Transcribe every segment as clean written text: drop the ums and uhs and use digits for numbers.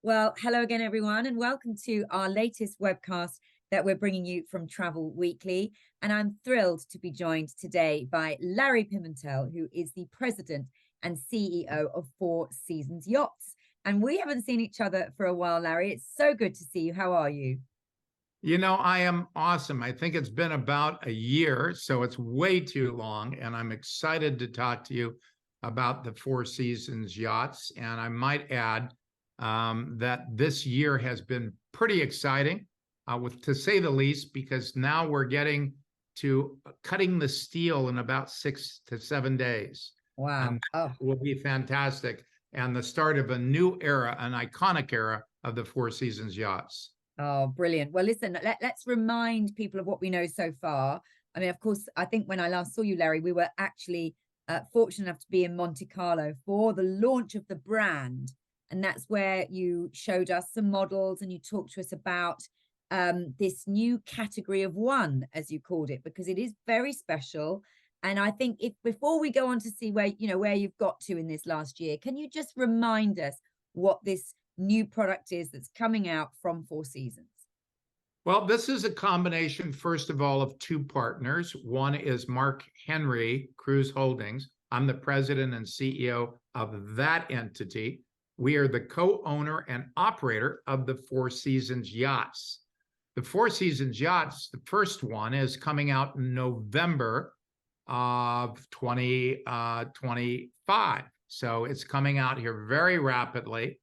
Well, hello again, everyone, and welcome to our latest webcast that we're bringing you from Travel Weekly. And I'm thrilled to be joined today by Larry Pimentel, who is the president and CEO of Four Seasons Yachts. And we haven't seen each other for a while, Larry. It's so good to see you. How are you? I am awesome. I think it's been about a year, so it's way too long. And I'm excited to talk to you about the Four Seasons Yachts. And I might add that this year has been pretty exciting, to say the least, because now we're getting to cutting the steel in about 6 to 7 days. Wow. And Oh, that will be fantastic. And the start of a new era, an iconic era of the Four Seasons Yachts. Oh, brilliant. Well, listen, let's remind people of what we know so far. I mean, of course, I think when I last saw you, Larry, we were actually fortunate enough to be in Monte Carlo for the launch of the brand. And that's where you showed us some models and you talked to us about this new category of one, as you called it, because it is very special. And I think if before we go on to see where you've got to in this last year, can you just remind us what this new product is that's coming out from Four Seasons? Well, this is a combination, first of all, of two partners. One is Mark Henry, Cruise Holdings. I'm the president and CEO of that entity. We are the co-owner and operator of the Four Seasons Yachts. The Four Seasons Yachts, the first one, is coming out in November of 2025. So it's coming out here very rapidly.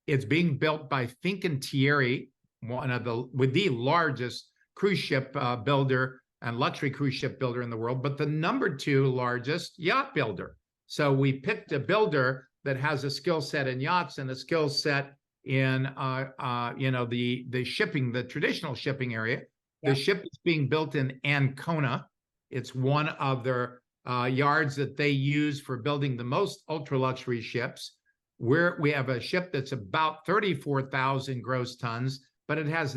It's being built by Fincantieri, one of the largest cruise ship builder and luxury cruise ship builder in the world, but the number two largest yacht builder. So we picked a builder that has a skill set in yachts and a skill set in the shipping, the traditional shipping area. The ship is being built in Ancona. It's one of their yards that they use for building the most ultra luxury ships. We have a ship that's about 34,000 gross tons, but it has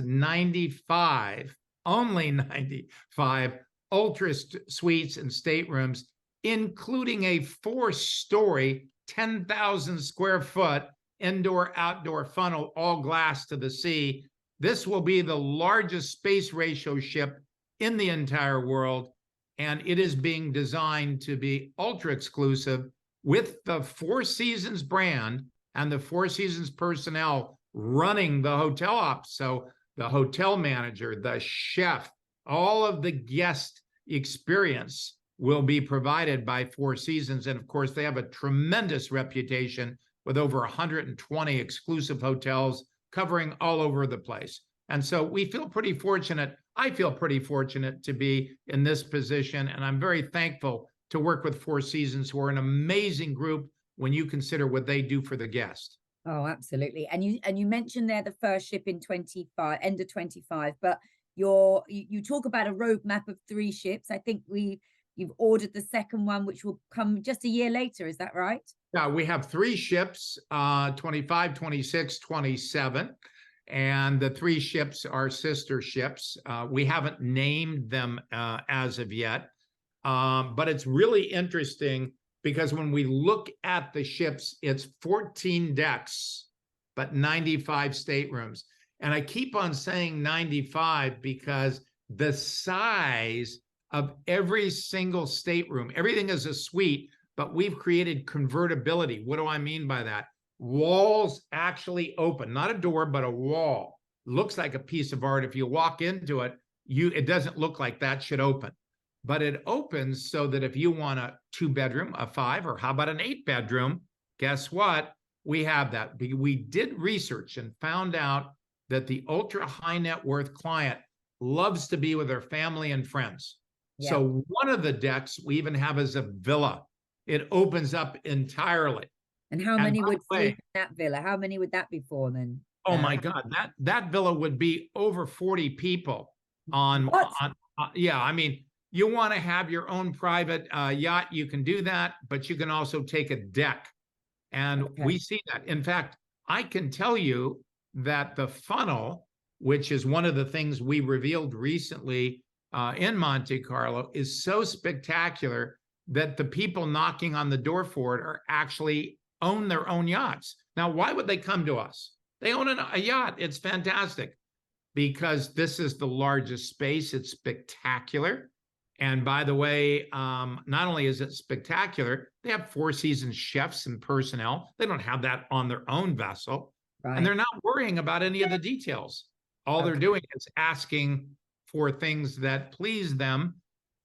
only 95 ultra suites and staterooms, including a 4-story, 10,000 square foot indoor-outdoor funnel, all glass to the sea. This will be the largest space ratio ship in the entire world, and it is being designed to be ultra exclusive with the Four Seasons brand and the Four Seasons personnel running the hotel ops. So the hotel manager, the chef, all of the guest experience will be provided by Four Seasons. And of course, they have a tremendous reputation with over 120 exclusive hotels covering all over the place. And so we feel pretty fortunate. I feel pretty fortunate to be in this position. And I'm very thankful to work with Four Seasons, who are an amazing group when you consider what they do for the guest. Oh, absolutely. And you mentioned there the first ship in 25, end of 25, but you talk about a roadmap of 3 ships. I think you've ordered the second one, which will come just a year later. Is that right? Yeah, we have 3 ships, 25, 26, 27. And the 3 ships are sister ships. We haven't named them as of yet. But it's really interesting because when we look at the ships, it's 14 decks, but 95 staterooms. And I keep on saying 95 because the size of every single stateroom, everything is a suite, but we've created convertibility. What do I mean by that? Walls actually open, not a door, but a wall. Looks like a piece of art. If you walk into it, it doesn't look like that should open. But it opens so that if you want a 2-bedroom, a 5, or how about an 8-bedroom, guess what? We have that. We did research and found out that the ultra high net worth client loves to be with their family and friends. Yeah. So one of the decks we even have is a villa. It opens up entirely. And how many would sleep in that villa? How many would that be for then? Oh my God, that villa would be over 40 people on. Yeah, I mean, you want to have your own private yacht, you can do that, but you can also take a deck. And we see that. In fact, I can tell you that the funnel, which is one of the things we revealed recently in Monte Carlo, is so spectacular that the people knocking on the door for it are actually own their own yachts. Now, why would they come to us? They own a yacht. It's fantastic because this is the largest space. It's spectacular. And by the way, not only is it spectacular, they have Four Seasons chefs and personnel. They don't have that on their own vessel. Right. And they're not worrying about any of the details. All they're doing is asking for things that please them.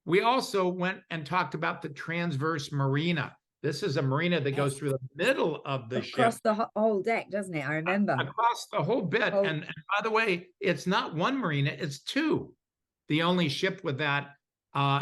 We also went and talked about the transverse marina. This is a marina that goes through the middle of the ship. Across the whole deck, doesn't it? I remember. Across the whole bit. And by the way, it's not one marina, it's two. The only ship with that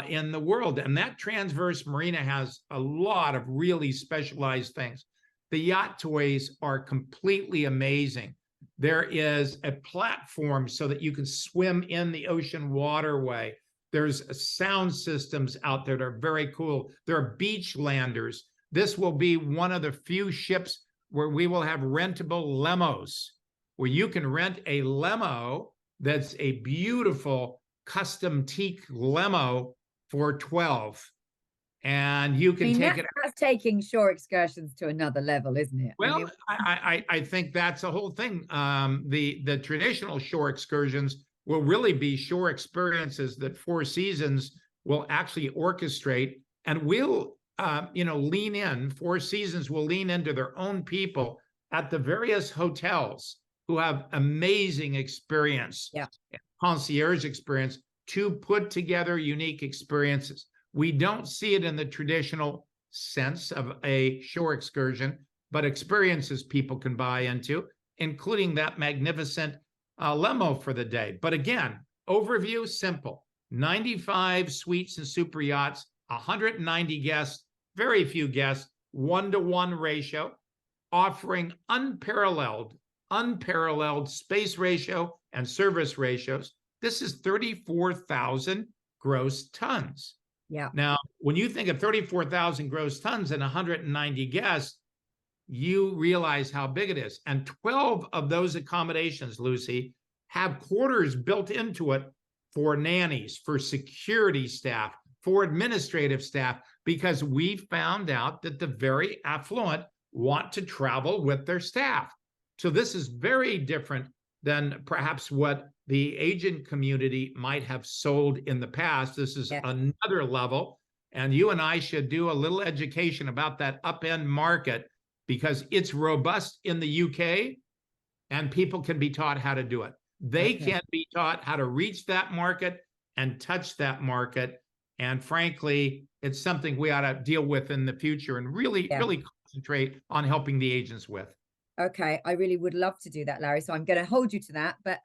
in the world. And that transverse marina has a lot of really specialized things. The yacht toys are completely amazing. There is a platform so that you can swim in the ocean waterway. There's sound systems out there that are very cool. There are beach landers. This will be one of the few ships where we will have rentable lemos, where you can rent a lemo that's a beautiful custom teak lemo for $12. And you can take it. That's taking shore excursions to another level, isn't it? Well, I think that's the whole thing. The traditional shore excursions will really be shore experiences that Four Seasons will actually orchestrate, and we'll lean in. Four Seasons will lean into their own people at the various hotels who have amazing experience, concierge experience, to put together unique experiences. We don't see it in the traditional sense of a shore excursion, but experiences people can buy into, including that magnificent limo for the day. But again, overview, simple. 95 suites and super yachts, 190 guests, very few guests, 1-to-1 ratio, offering unparalleled space ratio and service ratios. This is 34,000 gross tons. Yeah. Now, when you think of 34,000 gross tons and 190 guests, you realize how big it is. And 12 of those accommodations, Lucy, have quarters built into it for nannies, for security staff, for administrative staff, because we found out that the very affluent want to travel with their staff. So this is very different than perhaps what the agent community might have sold in the past. This is another level. And you and I should do a little education about that upend market, because it's robust in the UK and people can be taught how to do it. They can be taught how to reach that market and touch that market. And frankly, it's something we ought to deal with in the future and really concentrate on helping the agents with. Okay, I really would love to do that, Larry. So I'm going to hold you to that. But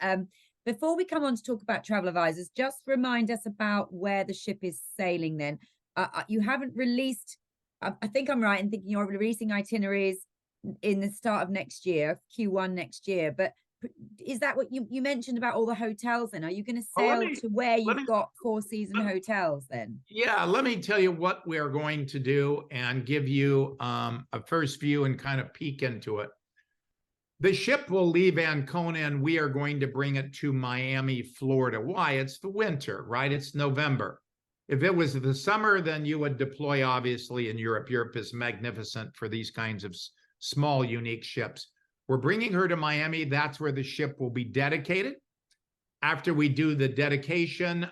before we come on to talk about travel advisors, just remind us about where the ship is sailing then. You haven't released, I think I'm right in thinking you're releasing itineraries in the start of next year, Q1 next year. But is that what you mentioned about all the hotels then? Are you going to sail to where you've got Four Seasons hotels then? Yeah, let me tell you what we're going to do and give you a first view and kind of peek into it. The ship will leave Ancona and we are going to bring it to Miami, Florida. Why? It's the winter, right? It's November. If it was the summer, then you would deploy obviously in Europe. Europe is magnificent for these kinds of small, unique ships. We're bringing her to Miami. That's where the ship will be dedicated. After we do the dedication,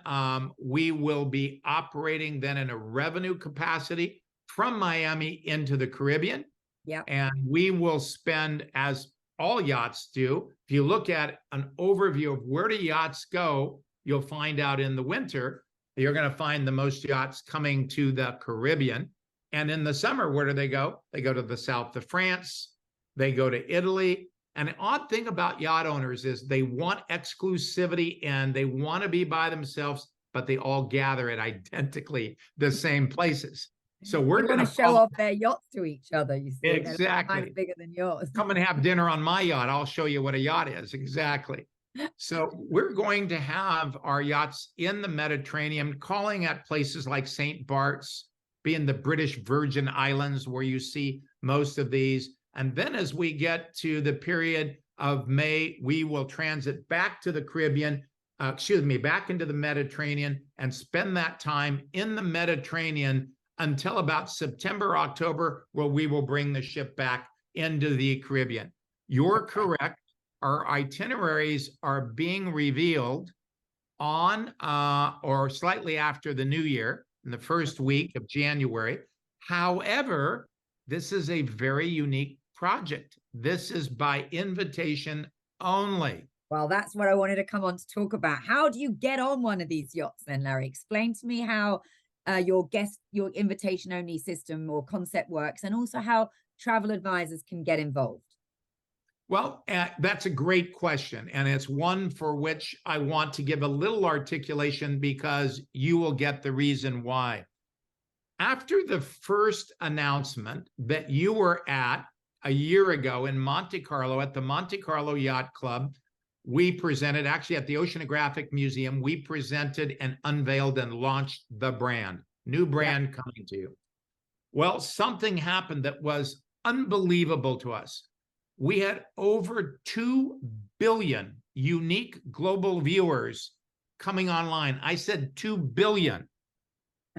we will be operating then in a revenue capacity from Miami into the Caribbean. Yeah. And we will spend, as all yachts do, if you look at an overview of where do yachts go, you'll find out in the winter, you're going to find the most yachts coming to the Caribbean. And in the summer, where do they go? They go to the south of France. They go to Italy. And an odd thing about yacht owners is they want exclusivity and they want to be by themselves, but they all gather at identically the same places. So we're going to show off their yachts to each other. You see, exactly. They're bigger than yours. Come and have dinner on my yacht. I'll show you what a yacht is. Exactly. So we're going to have our yachts in the Mediterranean, calling at places like St. Bart's, being the British Virgin Islands, where you see most of these. And then as we get to the period of May, we will transit back to the Caribbean, back into the Mediterranean, and spend that time in the Mediterranean until about September, October, where we will bring the ship back into the Caribbean. You're correct. our itineraries are being revealed on or slightly after the new year, in the first week of January. However, this is a very unique project. This is by invitation only. Well, that's what I wanted to come on to talk about. How do you get on one of these yachts then, Larry? Explain to me how your invitation only system or concept works, and also how travel advisors can get involved. Well, that's a great question. And it's one for which I want to give a little articulation because you will get the reason why. After the first announcement that you were at a year ago in Monte Carlo at the Monte Carlo Yacht Club, we presented, actually at the Oceanographic Museum, we presented and unveiled and launched the brand, new brand coming to you. Well, something happened that was unbelievable to us. We had over 2 billion unique global viewers coming online. I said 2 billion.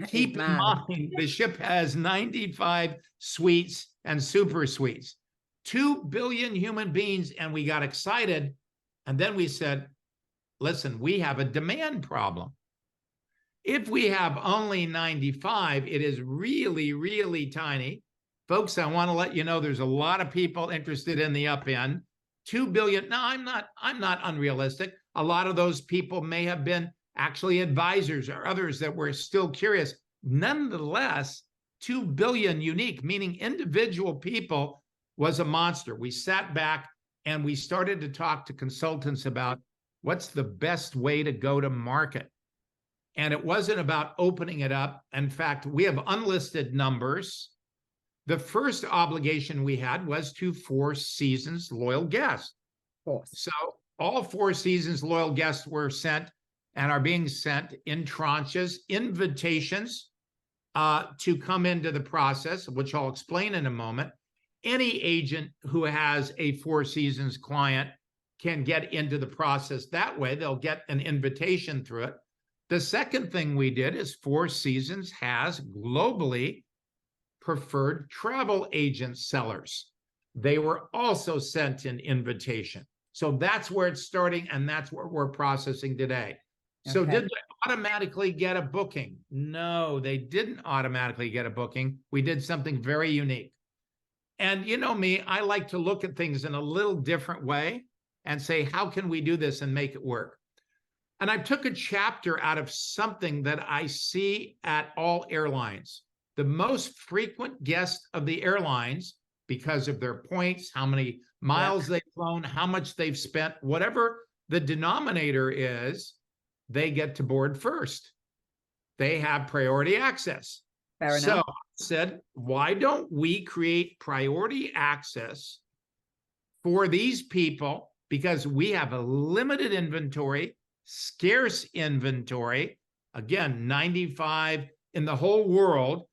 Keep in mind, the ship has 95 suites and super suites. 2 billion human beings, and we got excited. And then we said, listen, we have a demand problem. If we have only 95, it is really, really tiny. Folks, I want to let you know there's a lot of people interested in the up end. 2 billion. No, I'm not unrealistic. A lot of those people may have been actually advisors or others that were still curious. Nonetheless, 2 billion unique, meaning individual people, was a monster. We sat back and we started to talk to consultants about what's the best way to go to market. And it wasn't about opening it up. In fact, we have unlisted numbers. The first obligation we had was to Four Seasons loyal guests. Of course. So all Four Seasons loyal guests were sent and are being sent in tranches, invitations to come into the process, which I'll explain in a moment. Any agent who has a Four Seasons client can get into the process that way. They'll get an invitation through it. The second thing we did is Four Seasons has globally preferred travel agent sellers. They were also sent an invitation. So that's where it's starting, and that's what we're processing today. Okay. So did they automatically get a booking? No, they didn't automatically get a booking. We did something very unique. And you know me, I like to look at things in a little different way and say, how can we do this and make it work? And I took a chapter out of something that I see at all airlines. The most frequent guest of the airlines, because of their points, how many miles they've flown, how much they've spent, whatever the denominator is, they get to board first. They have priority access. Fair so enough. I said, why don't we create priority access for these people? Because we have a limited inventory, scarce inventory, again, 95 in the whole world.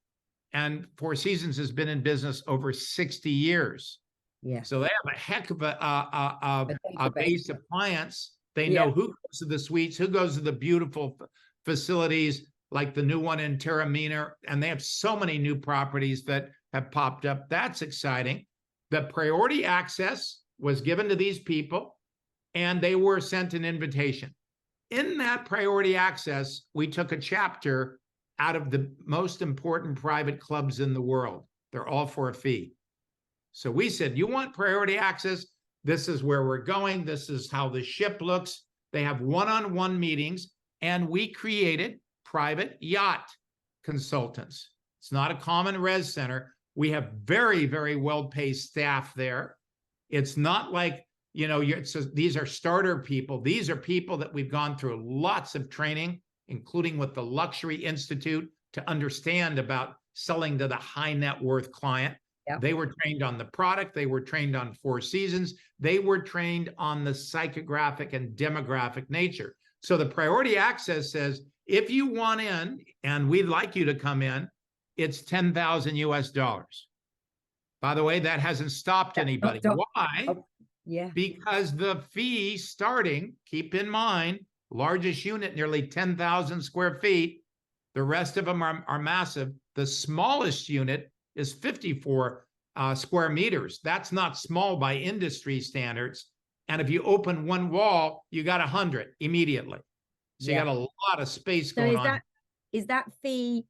And Four Seasons has been in business over 60 years. Yeah. So they have a heck of a base of clients. They know who goes to the suites, who goes to the beautiful facilities like the new one in Terramina. And they have so many new properties that have popped up. That's exciting. The priority access was given to these people, and they were sent an invitation. In that priority access, we took a chapter out of the most important private clubs in the world. They're all for a fee. So we said, you want priority access? This is where we're going. This is how the ship looks. They have one-on-one meetings, and we created private yacht consultants. It's not a common res center. We have very, very well-paid staff there. It's not like, you know, these are starter people. These are people that we've gone through lots of training, including with the Luxury Institute, to understand about selling to the high net worth client. Yep. They were trained on the product. They were trained on Four Seasons. They were trained on the psychographic and demographic nature. So the priority access says, if you want in, and we'd like you to come in, it's $10,000 US. By the way, that hasn't stopped anybody. Why? Yeah. Because the fee starting, keep in mind, largest unit, nearly 10,000 square feet. The rest of them are massive. The smallest unit is 54 square meters. That's not small by industry standards. And if you open one wall, you got 100 immediately. So Yeah. you got a lot of space So going on. is that fee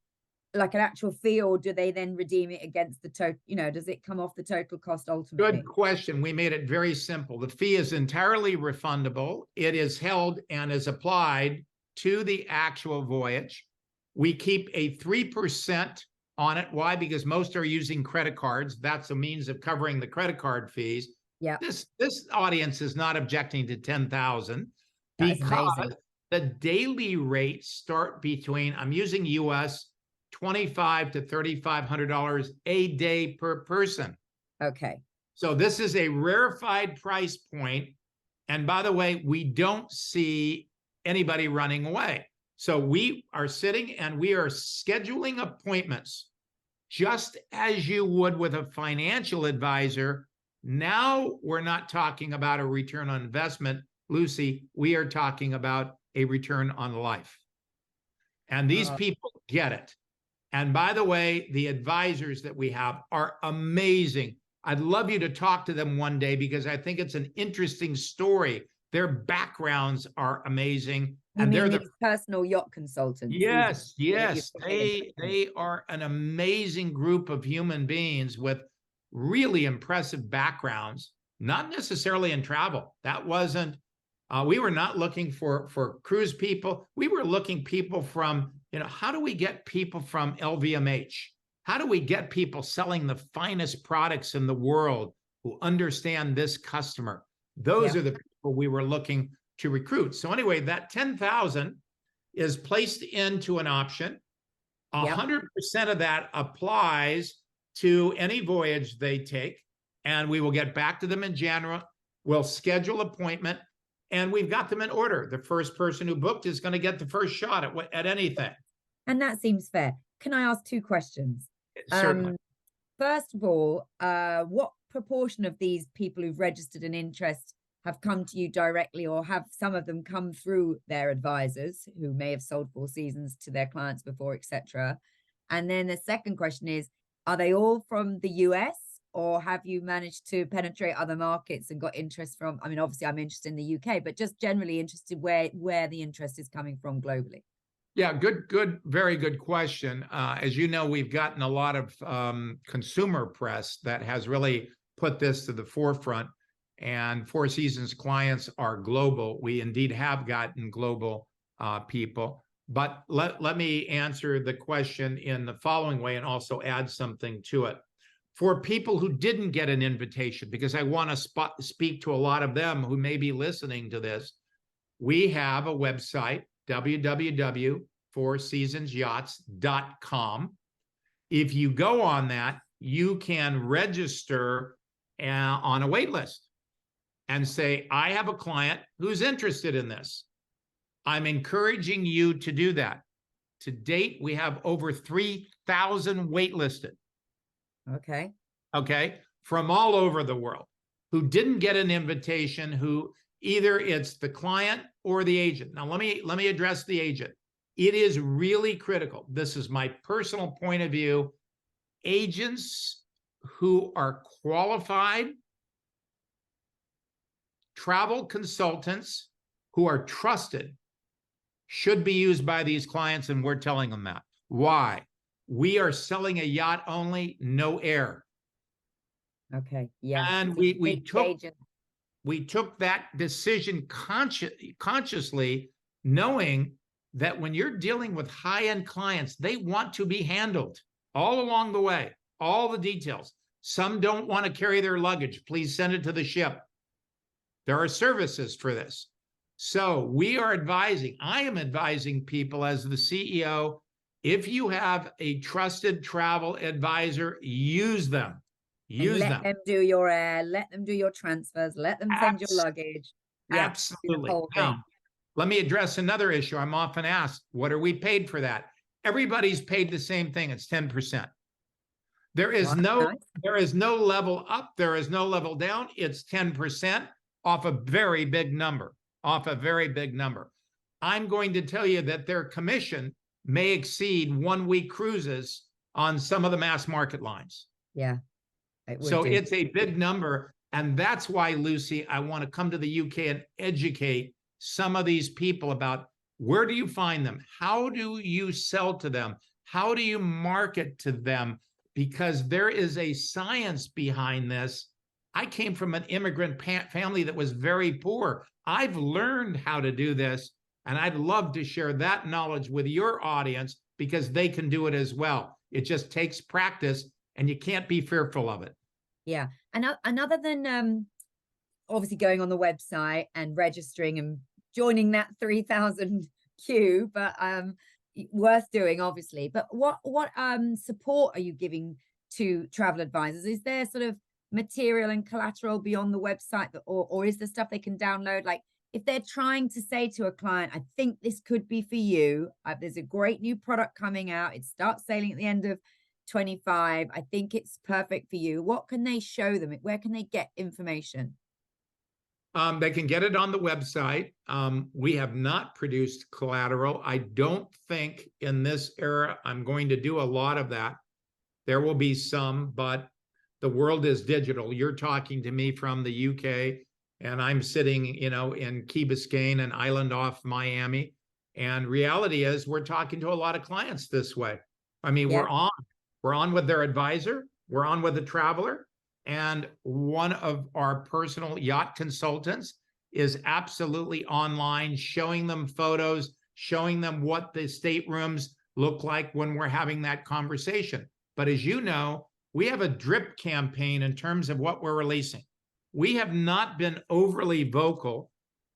like an actual fee, or do they then redeem it against the total? You know, does it come off the total cost ultimately? Good question. We made it very simple. The fee is entirely refundable. It is held and is applied to the actual voyage. We keep a 3% on it. Why? Because most are using credit cards. That's a means of covering the credit card fees. Yeah, This audience is not objecting to 10,000 that is amazing. because the daily rates start between, I'm using US, $2,500 to $3,500 a day per person. Okay. So this is a rarefied price point. And by the way, we don't see anybody running away. So we are sitting and we are scheduling appointments just as you would with a financial advisor. Now we're not talking about a return on investment, Lucy. We are talking about a return on life. And these people get it. And by the way, the advisors that we have are amazing. I'd love you to talk to them one day because I think it's an interesting story. Their backgrounds are amazing. And they're the personal yacht consultants. Yes, yes. They are an amazing group of human beings with really impressive backgrounds, not necessarily in travel. That wasn't, we were not looking for cruise people. We were looking people from, you know, how do we get people from LVMH? How do we get people selling the finest products in the world who understand this customer? Those are the people we were looking to recruit. So anyway, that 10,000 is placed into an option. 100% of that applies to any voyage they take, and we will get back to them in January. We'll schedule appointment, and we've got them in order. The first person who booked is going to get the first shot at anything. And that seems fair. Can I ask two questions? Certainly. First of all, what proportion of these people who've registered an interest have come to you directly, or have some of them come through their advisors who may have sold Four Seasons to their clients before, etc.? And then the second question is, are they all from the US, or have you managed to penetrate other markets and got interest from, I mean, obviously I'm interested in the UK, but just generally interested where the interest is coming from globally? Yeah, good, very good question. As you know, we've gotten a lot of consumer press that has really put this to the forefront, and Four Seasons clients are global. We indeed have gotten global people, but let me answer the question in the following way and also add something to it. For people who didn't get an invitation, because I want to speak to a lot of them who may be listening to this, we have a website, www.fourseasonsyachts.com. If you go on that, you can register on a wait list and say, I have a client who's interested in this. I'm encouraging you to do that. To date, we have over 3,000 waitlisted. Okay. Okay. From all over the world who didn't get an invitation, who either it's the client or the agent. Now, let me address the agent. It is really critical. This is my personal point of view. Agents who are qualified, travel consultants who are trusted, should be used by these clients, and we're telling them that. Why? We are selling a yacht only, no air. Okay. Yeah. And we took that decision consciously, knowing that when you're dealing with high-end clients, they want to be handled all along the way, all the details. Some don't want to carry their luggage. Please send it to the ship. There are services for this. So we are advising, I am advising people as the CEO, if you have a trusted travel advisor, use them. Let them do your air, let them do your transfers, let them send your luggage. Absolutely. Now, let me address another issue. I'm often asked, what are we paid for that? Everybody's paid the same thing. It's 10%. There is no level up. There is no level down. It's 10% off a very big number, I'm going to tell you that their commission may exceed 1-week cruises on some of the mass market lines. Yeah. So it's a big number. And that's why, Lucy, I want to come to the UK and educate some of these people about where do you find them? How do you sell to them? How do you market to them? Because there is a science behind this. I came from an immigrant family that was very poor. I've learned how to do this, and I'd love to share that knowledge with your audience because they can do it as well. It just takes practice, and you can't be fearful of it. Yeah. And other than obviously going on the website and registering and joining that 3,000 queue, but worth doing, obviously. But what support are you giving to travel advisors? Is there sort of material and collateral beyond the website that, or is there stuff they can download? Like if they're trying to say to a client, I think this could be for you. There's a great new product coming out. It starts sailing at the end of 25. I think it's perfect for you. What can they show them? Where can they get information? They can get it on the website. We have not produced collateral. I don't think in this era I'm going to do a lot of that. There will be some, but the world is digital. You're talking to me from the UK, and I'm sitting, in Key Biscayne, an island off Miami. And reality is we're talking to a lot of clients this way. I mean, Yeah. we're on with their advisor. We're on with the traveler. And one of our personal yacht consultants is absolutely online, showing them photos, showing them what the staterooms look like when we're having that conversation. But as you know, we have a drip campaign in terms of what we're releasing. We have not been overly vocal.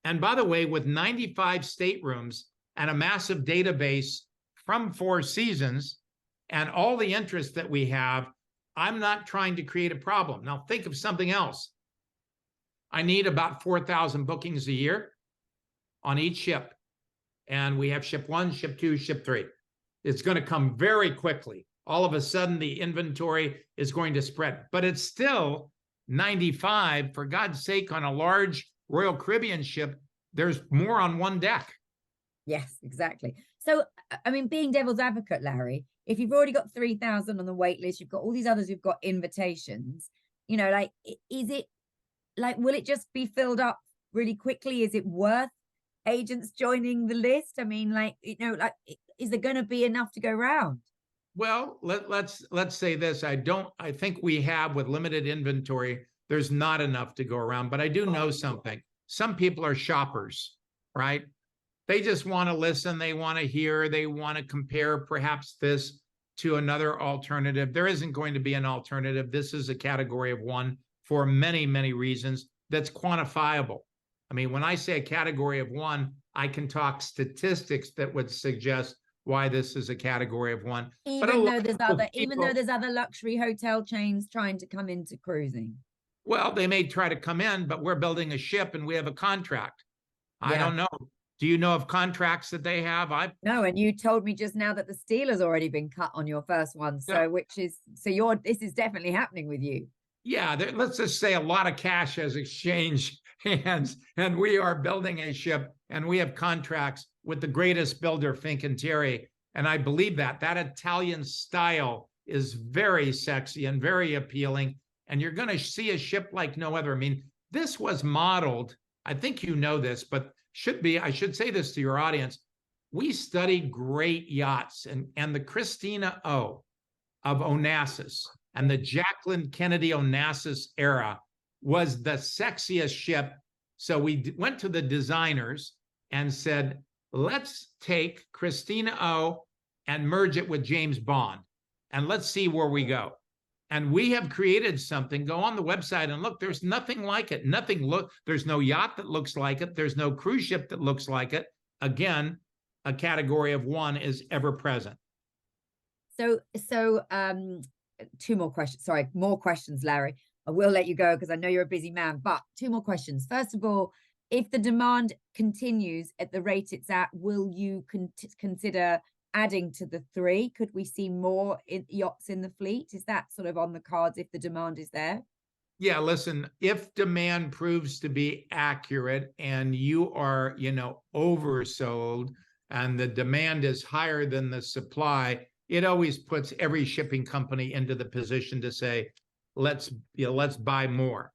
And by the way, with 95 staterooms and a massive database from Four Seasons and all the interest that we have, I'm not trying to create a problem. Now think of something else. I need about 4,000 bookings a year on each ship. And we have ship 1, ship 2, ship 3. It's going to come very quickly. All of a sudden, the inventory is going to spread. But it's still 95. For God's sake, on a large Royal Caribbean ship, there's more on one deck. Yes, exactly. So, I mean, being devil's advocate, Larry, if you've already got 3,000 on the wait list, you've got all these others who've got invitations, like, is it like, will it just be filled up really quickly? Is it worth agents joining the list? I mean, like, is there going to be enough to go around? Well, let's say this. I think we have, with limited inventory, there's not enough to go around, but I do know something. Some people are shoppers, right? They just want to listen. They want to hear. They want to compare perhaps this to another alternative. There isn't going to be an alternative. This is a category of one for many, many reasons that's quantifiable. I mean, when I say a category of one, I can talk statistics that would suggest why this is a category of one. Even though there's other luxury hotel chains trying to come into cruising. Well, they may try to come in, but we're building a ship and we have a contract. Yeah. I don't know. Do you know of contracts that they have? No, and you told me just now that the steel has already been cut on your first one. So yeah. This is definitely happening with you. Yeah, let's just say a lot of cash has exchanged hands, and we are building a ship, and we have contracts with the greatest builder, Fincantieri. And I believe that Italian style is very sexy and very appealing. And you're going to see a ship like no other. I mean, this was modeled, I think you know this, but I should say this to your audience. We studied great yachts, and the Christina O of Onassis and the Jacqueline Kennedy Onassis era was the sexiest ship. So we went to the designers and said, let's take Christina O and merge it with James Bond, and let's see where we go. And we have created something. Go on the website and look. There's nothing like it. There's no yacht that looks like it. There's no cruise ship that looks like it. Again, a category of one is ever present. So two more questions. Sorry, more questions, Larry. I will let you go because I know you're a busy man, but two more questions. First of all, if the demand continues at the rate it's at, will you consider adding to the 3? Could we see more yachts in the fleet? Is that sort of on the cards if the demand is there? Yeah, listen, if demand proves to be accurate and you are, oversold and the demand is higher than the supply, it always puts every shipping company into the position to say, let's buy more.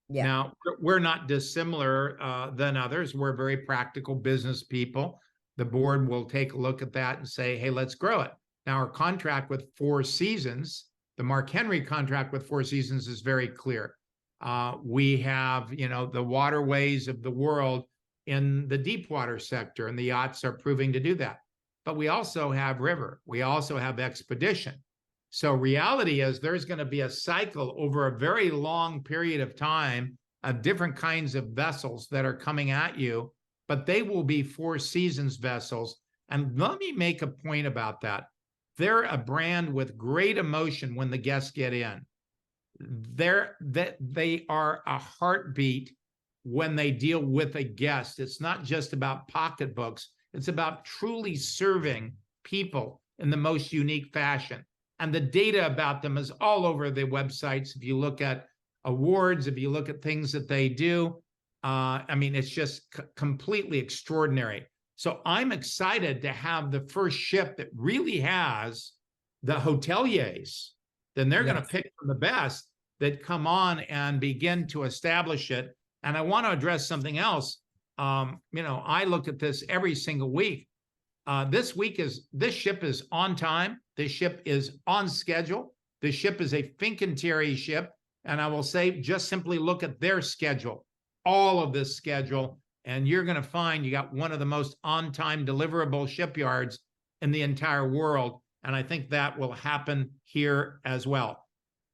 Yeah. Now, we're not dissimilar than others. We're very practical business people. The board will take a look at that and say, hey, let's grow it. Now, our contract with Four Seasons, the Mark Henry contract with Four Seasons is very clear. We have, the waterways of the world in the deep water sector, and the yachts are proving to do that. But we also have river. We also have expedition. So reality is there's going to be a cycle over a very long period of time of different kinds of vessels that are coming at you, but they will be Four Seasons vessels. And let me make a point about that. They're a brand with great emotion when the guests get in. They are a heartbeat when they deal with a guest. It's not just about pocketbooks. It's about truly serving people in the most unique fashion. And the data about them is all over the websites. If you look at awards, if you look at things that they do, it's just completely extraordinary. So I'm excited to have the first ship that really has the hoteliers. Then they're going to pick from the best that come on and begin to establish it. And I want to address something else. I look at this every single week. This ship is on time. This ship is on schedule. This ship is a Fincantieri ship. And I will say, just simply look at their schedule, all of this schedule, and you're going to find you got one of the most on-time deliverable shipyards in the entire world. And I think that will happen here as well.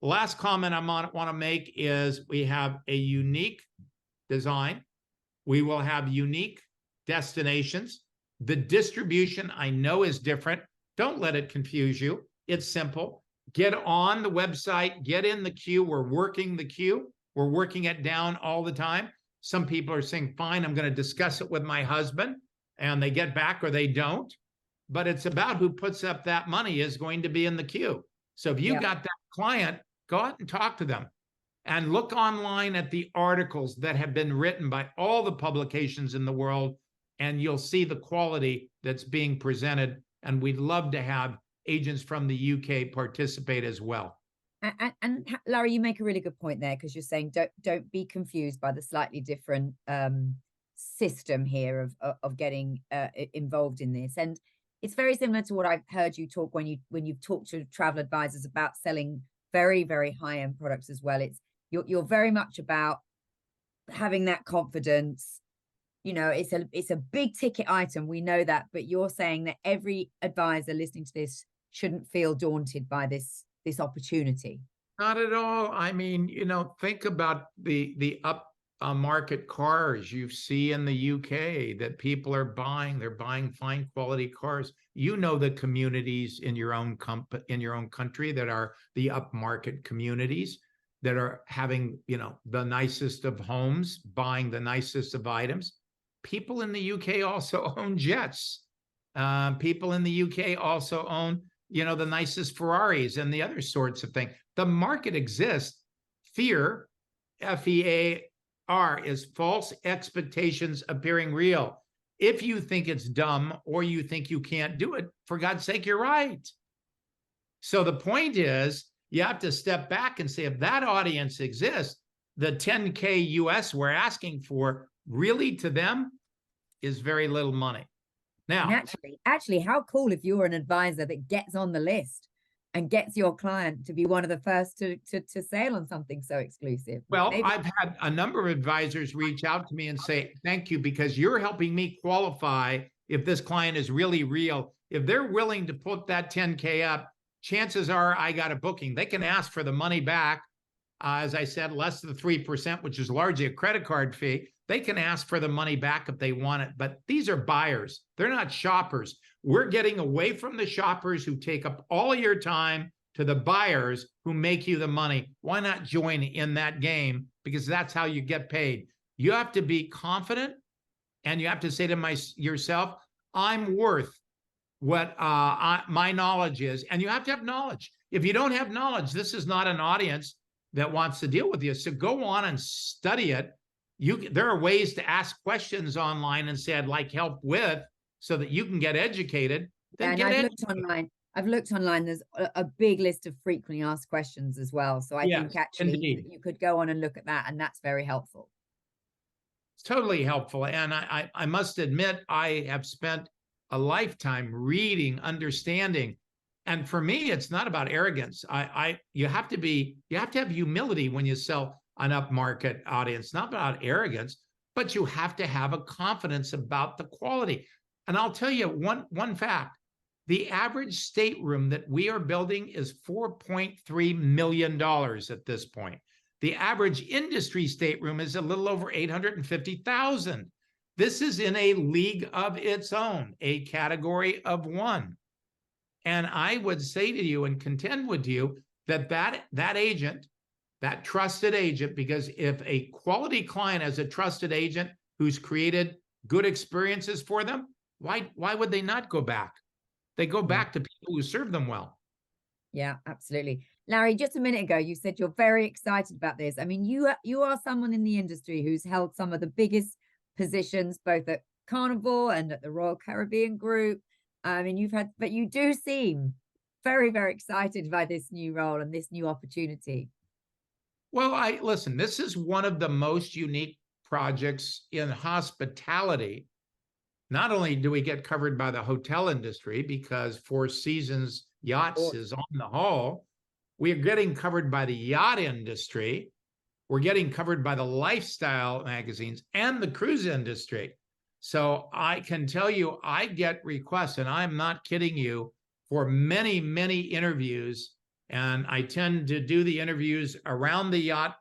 The last comment I want to make is we have a unique design. We will have unique destinations. The distribution I know is different. Don't let it confuse you. It's simple. Get on the website, get in the queue. We're working the queue. We're working it down all the time. Some people are saying, fine, I'm going to discuss it with my husband, and they get back or they don't. But it's about who puts up that money is going to be in the queue. So if you got that client, go out and talk to them and look online at the articles that have been written by all the publications in the world, and you'll see the quality that's being presented. And we'd love to have agents from the UK participate as well. And Larry, you make a really good point there, because you're saying don't be confused by the slightly different system here of getting involved in this. And it's very similar to what I've heard you talk when you've talked to travel advisors about selling very, very high-end products as well. You're very much about having that confidence. It's a big ticket item, we know that, but you're saying that every advisor listening to this shouldn't feel daunted by this opportunity. Not at all. Think about the up market cars you see in the UK that people are buying. They're buying fine quality cars. The communities in your own country that are the upmarket communities that are having, the nicest of homes, buying the nicest of items. People in the UK also own jets. People in the UK also own, the nicest Ferraris and the other sorts of things. The market exists. Fear, FEAR, is false expectations appearing real. If you think it's dumb or you think you can't do it, for God's sake, you're right. So the point is, you have to step back and say, if that audience exists, the 10K US we're asking for really to them is very little money. Now, actually, how cool if you're an advisor that gets on the list and gets your client to be one of the first to sail on something so exclusive. Well, I've had a number of advisors reach out to me and say, thank you, because you're helping me qualify if this client is really real. If they're willing to put that 10K up, chances are I got a booking. They can ask for the money back. As I said, less than 3%, which is largely a credit card fee. They can ask for the money back if they want it. But these are buyers. They're not shoppers. We're getting away from the shoppers who take up all your time to the buyers who make you the money. Why not join in that game? Because that's how you get paid. You have to be confident, and you have to say to yourself, I'm worth what my knowledge is. And you have to have knowledge. If you don't have knowledge, this is not an audience that wants to deal with you. So go on and study it. There are ways to ask questions online and say, I'd like help with, so that you can get educated. And I've looked online. I've looked online. There's a big list of frequently asked questions as well. So I think Yes, actually indeed. you could go on and look at that, and that's very helpful. It's totally helpful. And I must admit, I have spent a lifetime reading, understanding. And for me, it's not about arrogance. You have to have humility when you sell an upmarket audience, not about arrogance, but you have to have a confidence about the quality. And I'll tell you one fact. The average stateroom that we are building is $4.3 million at this point. The average industry stateroom is a little over 850,000. This is in a league of its own, a category of one. And I would say to you and contend with you that agent, that trusted agent, because if a quality client has a trusted agent who's created good experiences for them, why would they not go back? They go back to people who serve them well. Yeah, absolutely. Larry, just a minute ago, you said you're very excited about this. I mean, you are someone in the industry who's held some of the biggest positions, both at Carnival and at the Royal Caribbean Group. I mean, but you do seem very, very excited by this new role and this new opportunity. Well, listen, this is one of the most unique projects in hospitality. Not only do we get covered by the hotel industry because Four Seasons Yachts is on the hall, we are getting covered by the yacht industry. We're getting covered by the lifestyle magazines and the cruise industry. So I can tell you, I get requests, and I'm not kidding you, for many, many interviews. And I tend to do the interviews around the yacht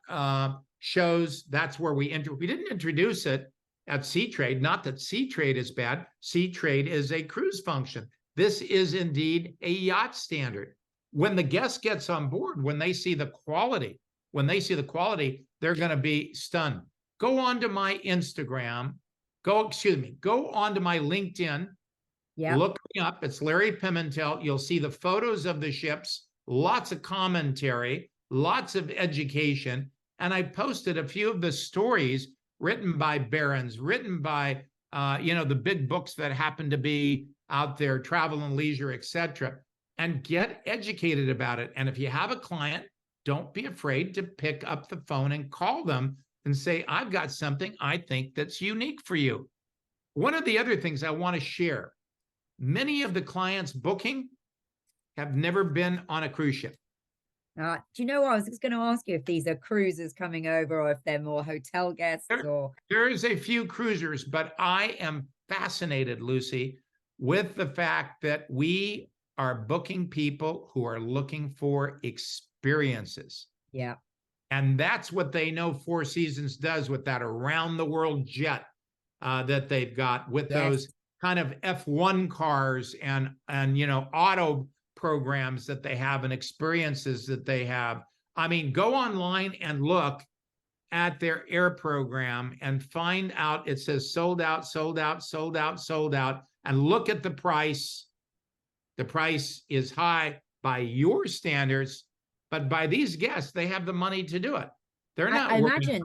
shows. That's where we didn't introduce it at Sea Trade. Not that Sea Trade is bad. Sea Trade is a cruise function. This is indeed a yacht standard. When the guest gets on board, when they see the quality, they're going to be stunned. Go on to my Instagram. Go on to my LinkedIn. Yeah. Look me up. It's Larry Pimentel. You'll see the photos of the ships, lots of commentary, lots of education. And I posted a few of the stories written by barons, written by, the big books that happen to be out there, Travel and Leisure, etc., and get educated about it. And if you have a client, don't be afraid to pick up the phone and call them and say, I've got something I think that's unique for you. One of the other things I want to share, many of the clients booking have never been on a cruise ship. Do you know what? I was just going to ask you if these are cruisers coming over or if they're more hotel guests There's a few cruisers, but I am fascinated, Lucy, with the fact that we are booking people who are looking for experiences. Yeah. And that's what they know Four Seasons does with that around the world jet that they've got with those kind of F1 cars and auto programs that they have and experiences that they have. I mean, go online and look at their air program and find out it says sold out, sold out, sold out, sold out, and look at the price. The price is high by your standards, but by these guests, they have the money to do it. They're not. I imagine.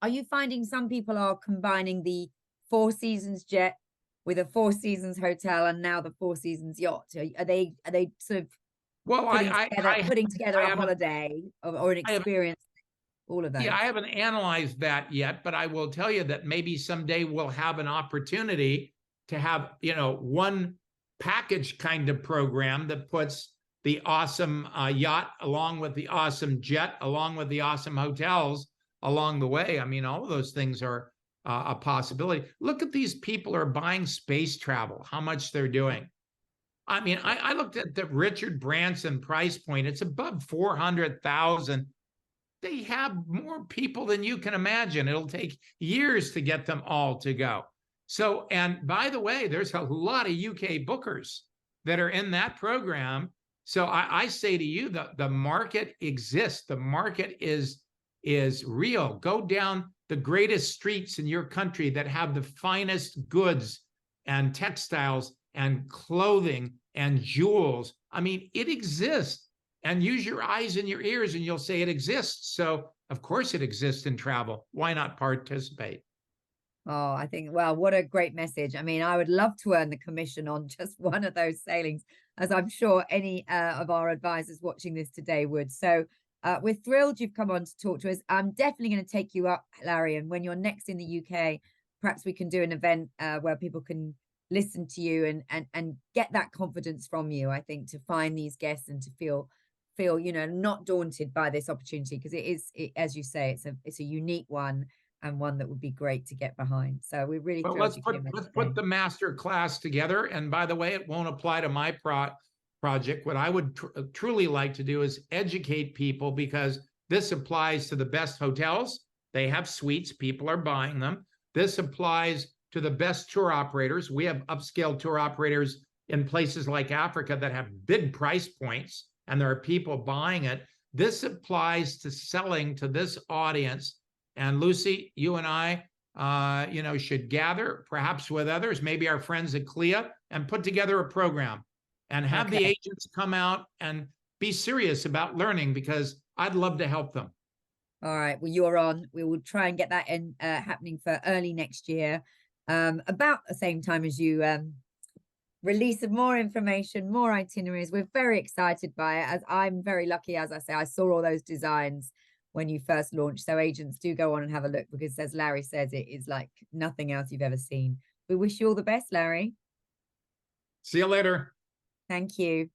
Are you finding some people are combining the Four Seasons jet with a Four Seasons hotel and now the Four Seasons yacht? Are they sort of putting together a holiday or an experience? All of those. Yeah, I haven't analyzed that yet, but I will tell you that maybe someday we'll have an opportunity to have, one package kind of program that puts the awesome yacht along with the awesome jet, along with the awesome hotels along the way. I mean, all of those things are a possibility. Look at these people are buying space travel, how much they're doing. I mean, I looked at the Richard Branson price point. It's above 400,000. They have more people than you can imagine. It'll take years to get them all to go. So, and by the way, there's a lot of UK bookers that are in that program. So I say to you that the market exists. The market is real. Go down the greatest streets in your country that have the finest goods and textiles and clothing and jewels. I mean, it exists. And use your eyes and your ears and you'll say it exists. So of course it exists in travel. Why not participate? Oh, I think, well, what a great message. I mean, I would love to earn the commission on just one of those sailings, as I'm sure any of our advisors watching this today would. So we're thrilled you've come on to talk to us. I'm definitely going to take you up, Larry, and when you're next in the UK, perhaps we can do an event where people can listen to you and get that confidence from you, I think, to find these guests and to feel, you know, not daunted by this opportunity, because as you say, it's a unique one and one that would be great to get behind. So we're really Well, thrilled you came in let's today. put the master class together. And by the way, it won't apply to my project. What I would truly like to do is educate people, because this applies to the best hotels. They have suites, people are buying them. This applies to the best tour operators. We have upscale tour operators in places like Africa that have big price points, and there are people buying it. This applies to selling to this audience. And Lucy, you and I, you know, should gather perhaps with others, maybe our friends at CLIA, and put together a program and have the agents come out and be serious about learning, because I'd love to help them. All right. Well, you're on. We will try and get that in happening for early next year, about the same time as you release of more information, more itineraries. We're very excited by it, as I'm very lucky. As I say, I saw all those designs when you first launched. So agents, do go on and have a look, because as Larry says, it is like nothing else you've ever seen. We wish you all the best, Larry. See you later. Thank you.